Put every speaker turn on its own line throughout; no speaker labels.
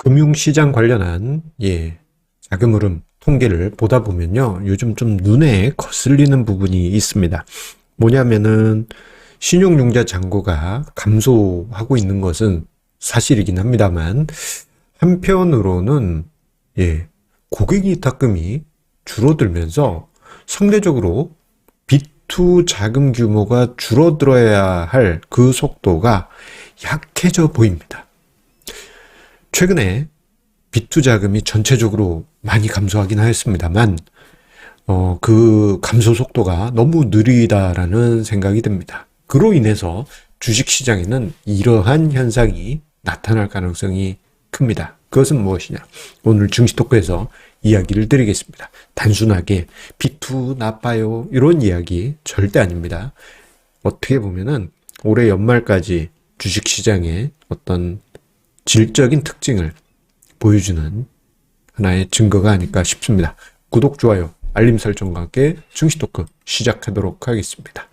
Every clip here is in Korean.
금융시장 관련한 자금 흐름 통계를 보다 보면요. 요즘 좀 눈에 거슬리는 부분이 있습니다. 뭐냐면은 신용융자 잔고가 감소하고 있는 것은 사실이긴 합니다만 한편으로는 고객 위탁금이 줄어들면서 상대적으로 B2 자금 규모가 줄어들어야 할 그 속도가 약해져 보입니다. 최근에 B2 자금이 전체적으로 많이 감소하긴 하였습니다만 그 감소 속도가 너무 느리다라는 생각이 듭니다. 그로 인해서 주식시장에는 이러한 현상이 나타날 가능성이 큽니다. 그것은 무엇이냐? 오늘 증시토크에서 이야기를 드리겠습니다. 단순하게 B2 나빠요 이런 이야기 절대 아닙니다. 어떻게 보면은 올해 연말까지 주식시장의 어떤 질적인 특징을 보여주는 하나의 증거가 아닐까 싶습니다. 구독, 좋아요, 알림 설정과 함께 증시토크 시작하도록 하겠습니다.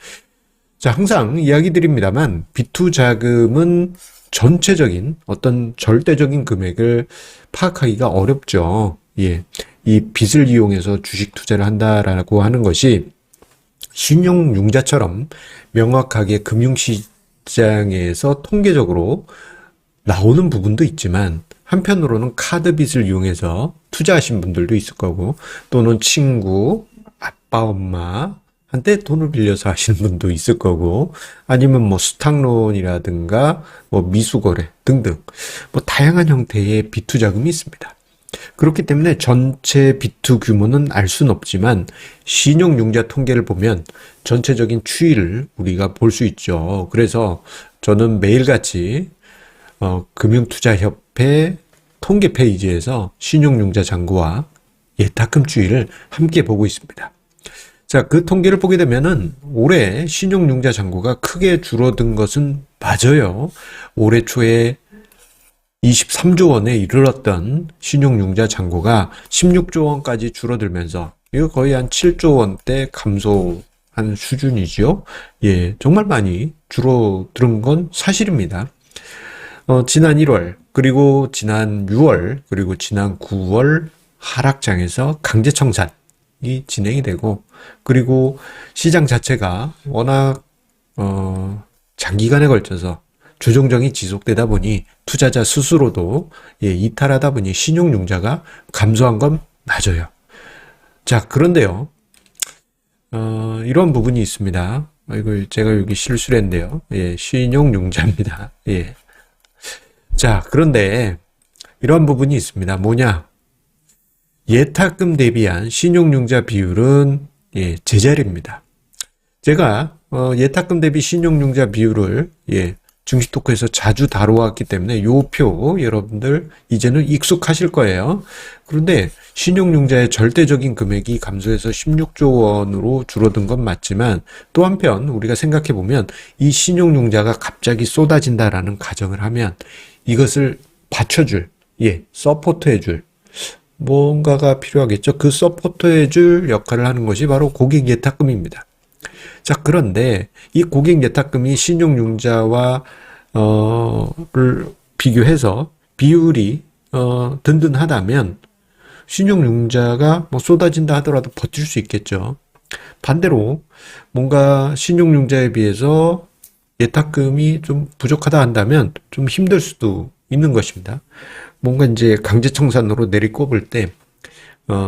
자, 항상 이야기 드립니다만 B2 자금은 전체적인 어떤 절대적인 금액을 파악하기가 어렵죠. 이 빚을 이용해서 주식 투자를 한다라고 하는 것이 신용융자처럼 명확하게 금융시장에서 통계적으로 나오는 부분도 있지만 한편으로는 카드 빚을 이용해서 투자하신 분들도 있을 거고 또는 친구, 아빠, 엄마한테 돈을 빌려서 하시는 분도 있을 거고 아니면 뭐 수탁론이라든가 뭐 미수거래 등등 뭐 다양한 형태의 B2 자금이 있습니다. 그렇기 때문에 전체 B2 규모는 알 수는 없지만 신용융자 통계를 보면 전체적인 추이를 우리가 볼 수 있죠. 그래서 저는 매일같이 금융투자협회 통계 페이지에서 신용융자 잔고와 예탁금 추이를 함께 보고 있습니다. 자, 그 통계를 보게 되면은 올해 신용융자 잔고가 크게 줄어든 것은 맞아요. 올해 초에 23조 원에 이르렀던 신용융자 잔고가 16조 원까지 줄어들면서 이거 거의 한 7조 원대 감소한 수준이죠. 정말 많이 줄어든 건 사실입니다. 지난 1월, 그리고 지난 6월, 그리고 지난 9월 하락장에서 강제 청산이 진행이 되고, 그리고 시장 자체가 워낙, 장기간에 걸쳐서 조정정이 지속되다 보니 투자자 스스로도 이탈하다 보니 신용융자가 감소한 건 맞아요. 자, 그런데요, 이런 부분이 있습니다. 이거 제가 여기 실수를 했는데요. 신용융자입니다. 자, 그런데 이런 부분이 있습니다. 뭐냐? 예탁금 대비한 신용융자 비율은 제자리입니다. 제가 예탁금 대비 신용융자 비율을 증시토크에서 자주 다루었기 때문에 요 표 여러분들 이제는 익숙하실 거예요. 그런데 신용융자의 절대적인 금액이 감소해서 16조 원으로 줄어든 건 맞지만 또 한편 우리가 생각해 보면 이 신용융자가 갑자기 쏟아진다라는 가정을 하면 이것을 받쳐줄, 서포트해줄 뭔가가 필요하겠죠. 그 서포트해줄 역할을 하는 것이 바로 고객 예탁금입니다. 자, 그런데 이 고객 예탁금이 신용융자와 를 비교해서 비율이 든든하다면 신용융자가 뭐 쏟아진다 하더라도 버틸 수 있겠죠. 반대로 뭔가 신용융자에 비해서 예탁금이 좀 부족하다 한다면 좀 힘들 수도 있는 것입니다. 뭔가 이제 강제청산으로 내리꼽을 때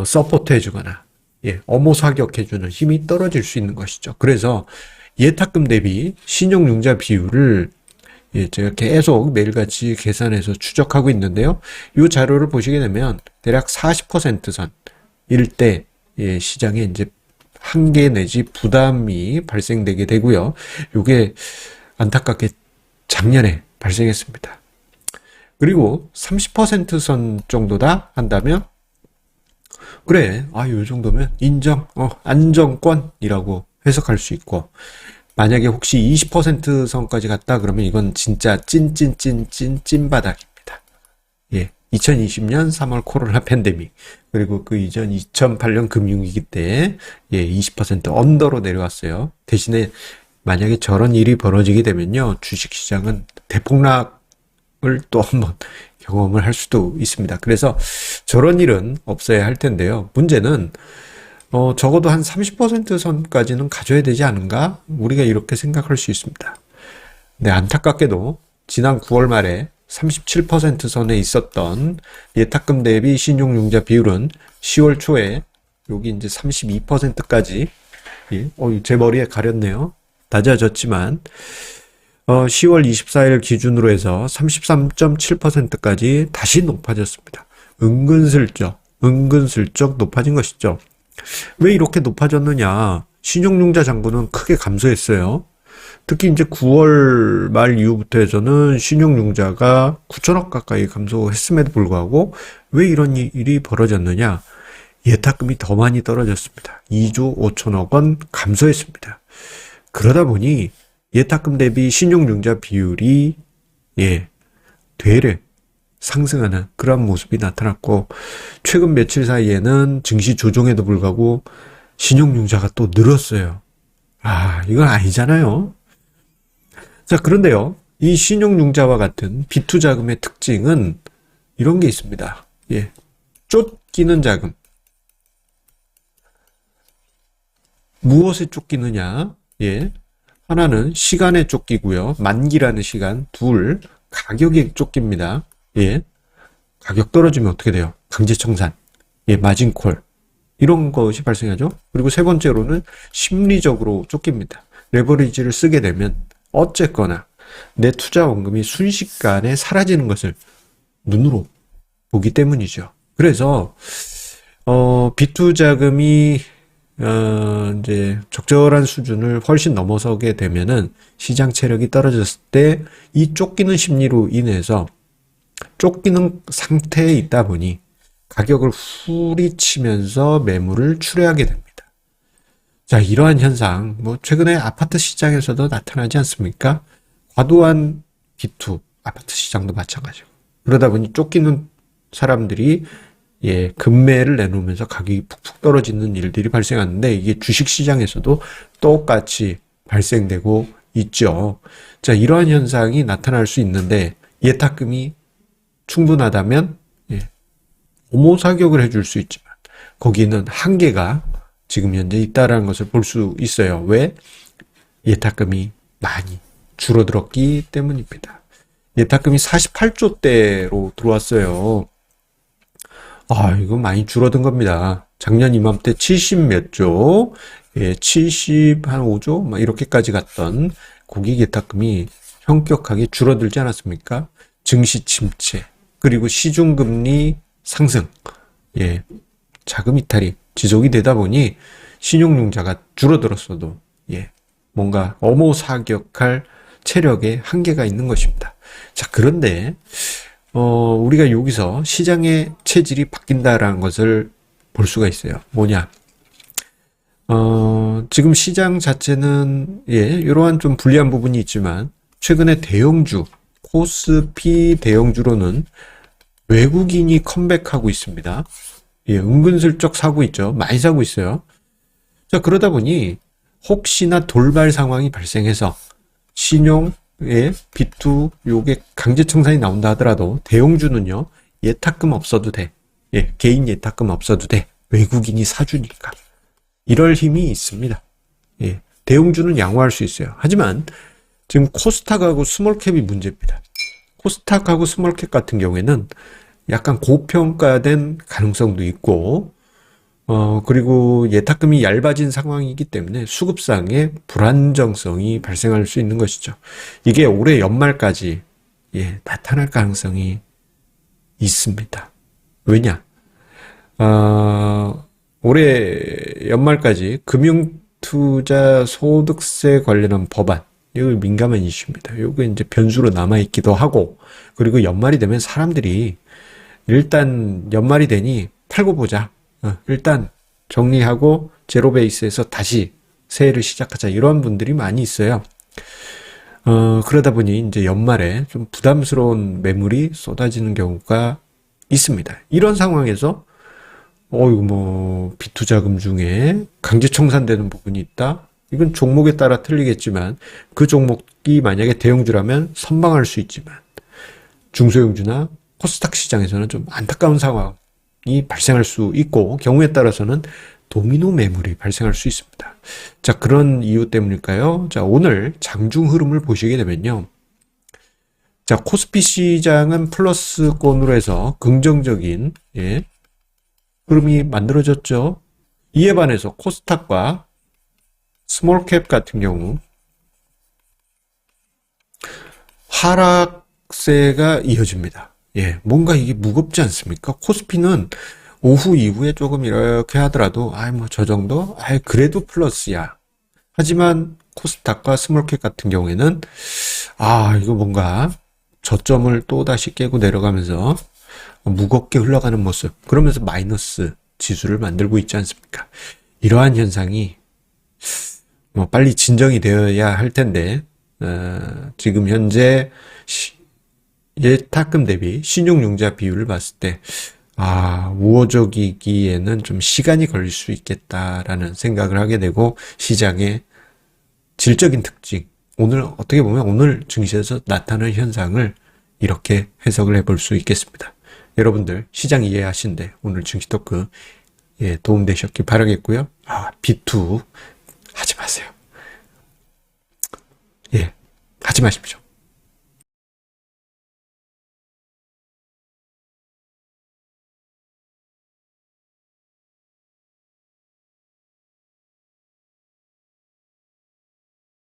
서포트 해주거나 어모 사격해주는 힘이 떨어질 수 있는 것이죠. 그래서 예탁금 대비 신용융자 비율을 제가 계속 매일같이 계산해서 추적하고 있는데요. 이 자료를 보시게 되면 대략 40% 선일 때 시장에 이제 한계 내지 부담이 발생되게 되고요. 이게 안타깝게 작년에 발생했습니다. 그리고 30% 선 정도다 한다면 그래, 요 정도면 인정, 안정권이라고 해석할 수 있고 만약에 혹시 20% 선까지 갔다 그러면 이건 진짜 찐바닥입니다. 2020년 3월 코로나 팬데믹 그리고 그 이전 2008년 금융위기 때 20% 언더로 내려왔어요. 대신에 만약에 저런 일이 벌어지게 되면요, 주식시장은 대폭락 또 한번 경험을 할 수도 있습니다. 그래서 저런 일은 없어야 할 텐데요. 문제는 적어도 한 30% 선까지는 가져야 되지 않은가? 우리가 이렇게 생각할 수 있습니다. 네, 안타깝게도 지난 9월 말에 37% 선에 있었던 예탁금 대비 신용융자 비율은 10월 초에 여기 이제 32%까지 제 머리에 가렸네요. 낮아졌지만 10월 24일 기준으로 해서 33.7%까지 다시 높아졌습니다. 은근슬쩍 높아진 것이죠. 왜 이렇게 높아졌느냐? 신용융자 잔고는 크게 감소했어요. 특히 이제 9월 말 이후부터 해서는 신용융자가 9천억 가까이 감소했음에도 불구하고 왜 이런 일이 벌어졌느냐? 예탁금이 더 많이 떨어졌습니다. 2조 5천억 원 감소했습니다. 그러다 보니 예탁금 대비 신용융자 비율이 되레 상승하는 그런 모습이 나타났고, 최근 며칠 사이에는 증시 조정에도 불구하고 신용융자가 또 늘었어요. 이건 아니잖아요. 자, 그런데요, 이 신용융자와 같은 비투자금의 특징은 이런 게 있습니다. 쫓기는 자금. 무엇에 쫓기느냐? 하나는 시간에 쫓기고요. 만기라는 시간. 둘, 가격에 쫓깁니다. 가격 떨어지면 어떻게 돼요? 강제청산, 마진콜, 이런 것이 발생하죠. 그리고 세 번째로는 심리적으로 쫓깁니다. 레버리지를 쓰게 되면 어쨌거나 내 투자 원금이 순식간에 사라지는 것을 눈으로 보기 때문이죠. 그래서 비투자금이 이제 적절한 수준을 훨씬 넘어서게 되면은 시장 체력이 떨어졌을 때 이 쫓기는 심리로 인해서 쫓기는 상태에 있다 보니 가격을 후리치면서 매물을 출회하게 됩니다. 자, 이러한 현상, 최근에 아파트 시장에서도 나타나지 않습니까? 과도한 비투, 아파트 시장도 마찬가지고. 그러다 보니 쫓기는 사람들이 급매를 내놓으면서 가격이 푹푹 떨어지는 일들이 발생하는데, 이게 주식 시장에서도 똑같이 발생되고 있죠. 자, 이러한 현상이 나타날 수 있는데, 예탁금이 충분하다면 호모사격을 해줄 수 있지만 거기는 한계가 지금 현재 있다라는 것을 볼 수 있어요. 왜? 예탁금이 많이 줄어들었기 때문입니다. 예탁금이 48조대로 들어왔어요. 이거 많이 줄어든 겁니다. 작년 이맘때 70 몇 조, 70 한 5조 막 이렇게까지 갔던 고객 예탁금이 현격하게 줄어들지 않았습니까? 증시 침체, 그리고 시중금리 상승, 자금 이탈이 지속이 되다 보니 신용융자가 줄어들었어도 뭔가 엄호사격할 체력에 한계가 있는 것입니다. 자, 그런데 우리가 여기서 시장의 체질이 바뀐다라는 것을 볼 수가 있어요. 뭐냐? 지금 시장 자체는 이러한 좀 불리한 부분이 있지만 최근에 대형주, 코스피 대형주로는 외국인이 컴백하고 있습니다. 은근슬쩍 사고 있죠. 많이 사고 있어요. 자, 그러다 보니 혹시나 돌발 상황이 발생해서 신용의 비투 요게 강제청산이 나온다 하더라도 대형주는요, 예탁금 없어도 돼. 개인 예탁금 없어도 돼. 외국인이 사주니까. 이럴 힘이 있습니다. 대형주는 양호할 수 있어요. 하지만 지금 코스닥하고 스몰캡이 문제입니다. 코스닥하고 스몰캡 같은 경우에는 약간 고평가된 가능성도 있고, 그리고 예탁금이 얇아진 상황이기 때문에 수급상의 불안정성이 발생할 수 있는 것이죠. 이게 올해 연말까지 나타날 가능성이 있습니다. 왜냐? 올해 연말까지 금융투자 소득세 관련한 법안, 이거 민감한 이슈입니다. 이거 이제 변수로 남아있기도 하고, 그리고 연말이 되면 사람들이 일단 연말이 되니 팔고 보자. 일단 정리하고 제로 베이스에서 다시 새해를 시작하자. 이런 분들이 많이 있어요. 그러다 보니 이제 연말에 좀 부담스러운 매물이 쏟아지는 경우가 있습니다. 이런 상황에서 비투자금 중에 강제 청산되는 부분이 있다. 이건 종목에 따라 틀리겠지만 그 종목이 만약에 대형주라면 선방할 수 있지만 중소형주나 코스닥 시장에서는 좀 안타까운 상황이 발생할 수 있고 경우에 따라서는 도미노 매물이 발생할 수 있습니다. 자, 그런 이유 때문일까요? 자, 오늘 장중 흐름을 보시게 되면요. 자, 코스피 시장은 플러스권으로 해서 긍정적인 흐름이 만들어졌죠. 이에 반해서 코스닥과 스몰캡 같은 경우 하락세가 이어집니다. 뭔가 이게 무겁지 않습니까? 코스피는 오후 이후에 조금 이렇게 하더라도 뭐 저 정도? 그래도 플러스야. 하지만 코스닥과 스몰캡 같은 경우에는 이거 뭔가 저점을 또 다시 깨고 내려가면서 무겁게 흘러가는 모습, 그러면서 마이너스 지수를 만들고 있지 않습니까? 이러한 현상이 빨리 진정이 되어야 할 텐데 지금 현재 예탁금 대비 신용융자 비율을 봤을 때 우호적이기에는 좀 시간이 걸릴 수 있겠다라는 생각을 하게 되고, 시장의 질적인 특징, 오늘 어떻게 보면 오늘 증시에서 나타나는 현상을 이렇게 해석을 해볼 수 있겠습니다. 여러분들 시장 이해하시는데 오늘 증시 토크 도움되셨길 바라겠고요. 비투 하지 마세요. 하지 마십시오.